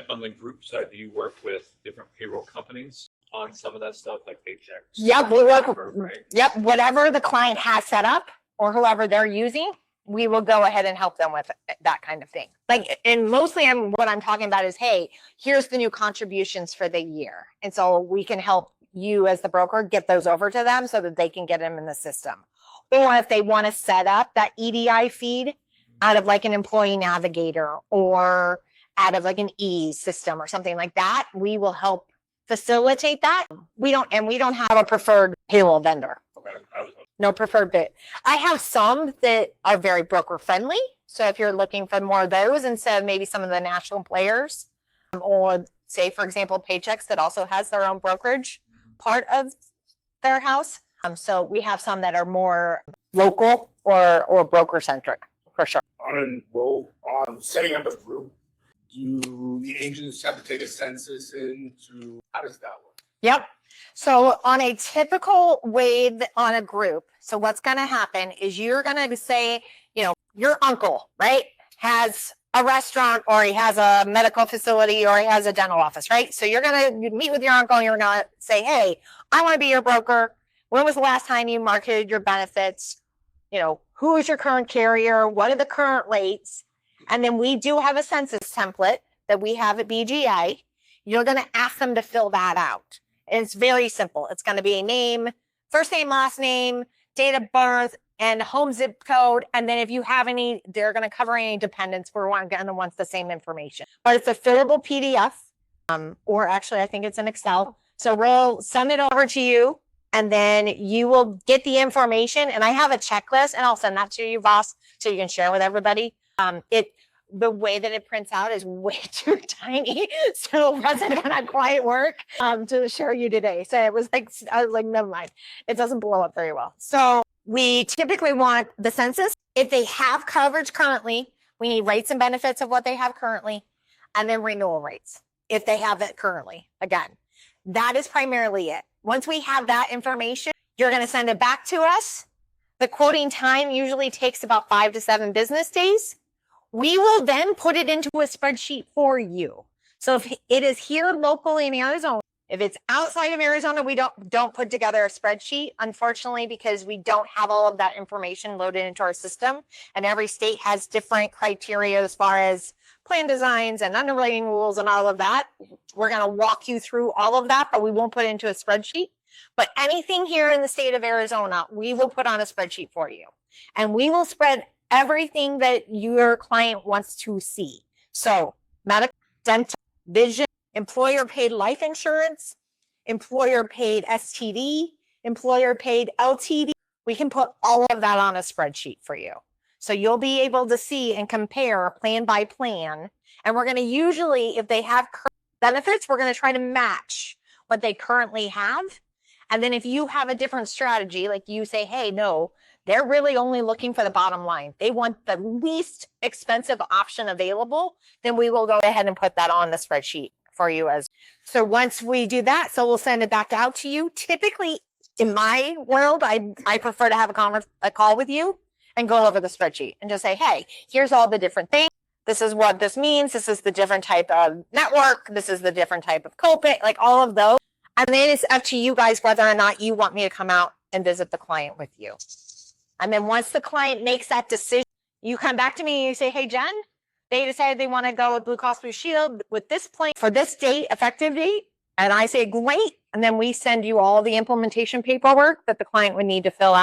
On the group side, do you work with different payroll companies on some of that stuff, like paychecks? Yep, we work. Yep, whatever the client has set up or whoever they're using, we will go ahead and help them with that kind of thing. Like, and mostly what I'm talking about is, hey, here's the new contributions for the year. And so we can help you as the broker get those over to them so that they can get them in the system. Or if they want to set up that EDI feed out of like an employee navigator or out of like an ease system or something like that, we will help facilitate that. We don't have a preferred payroll vendor. Okay. No preferred bit. I have some that are very broker friendly. So if you're looking for more of those instead of maybe some of the national players, or say, for example, Paychecks that also has their own brokerage part of their house. So we have some that are more local or broker centric for sure. On setting up a group, do the agents have to take a census into, how does that work? Yep. So on a typical way on a group, so what's going to happen is you're going to say, you know, your uncle, right, has a restaurant or he has a medical facility or he has a dental office, right? So you're going to meet with your uncle and you're going to say, hey, I want to be your broker. When was the last time you marketed your benefits? You know, who is your current carrier? What are the current rates? And then we do have a census template that we have at BGA. You're going to ask them to fill that out. And it's very simple. It's going to be a name, first name, last name, date of birth, and home zip code. And then if you have any, they're going to cover any dependents. We're going to want the same information. But it's a fillable PDF, or actually I think it's an Excel. So we'll send it over to you, and then you will get the information. And I have a checklist, and I'll send that to you, Voss, so you can share with everybody. The way that it prints out is way too tiny, so it wasn't gonna quite work to show you today. So it was like, I was like, never mind. It doesn't blow up very well. So we typically want the census. If they have coverage currently, we need rates and benefits of what they have currently, and then renewal rates if they have it currently. Again, that is primarily it. Once we have that information, you're gonna send it back to us. The quoting time usually takes about 5 to 7 business days. We will then put it into a spreadsheet for you. So if it is here locally in Arizona, if it's outside of Arizona, we don't put together a spreadsheet, unfortunately, because we don't have all of that information loaded into our system. And every state has different criteria as far as plan designs and underwriting rules and all of that. We're going to walk you through all of that, but we won't put it into a spreadsheet. But anything here in the state of Arizona, we will put on a spreadsheet for you. And we will spread everything that your client wants to see. So medical, dental, vision, employer paid life insurance, employer paid STD, employer paid LTD. We can put all of that on a spreadsheet for you. So you'll be able to see and compare plan by plan. And we're going to usually, if they have benefits, we're going to try to match what they currently have. And then if you have a different strategy, like you say, hey, no, they're really only looking for the bottom line. They want the least expensive option available. Then we will go ahead and put that on the spreadsheet for you. So once we do that, so we'll send it back out to you. Typically, in my world, I prefer to have a call with you and go over the spreadsheet and just say, hey, here's all the different things. This is what this means. This is the different type of network. This is the different type of copay, like all of those. And then it's up to you guys whether or not you want me to come out and visit the client with you. And then once the client makes that decision, you come back to me and you say, hey, Jen, they decided they want to go with Blue Cross Blue Shield with this plan for this date, effective date. And I say, great. And then we send you all the implementation paperwork that the client would need to fill out.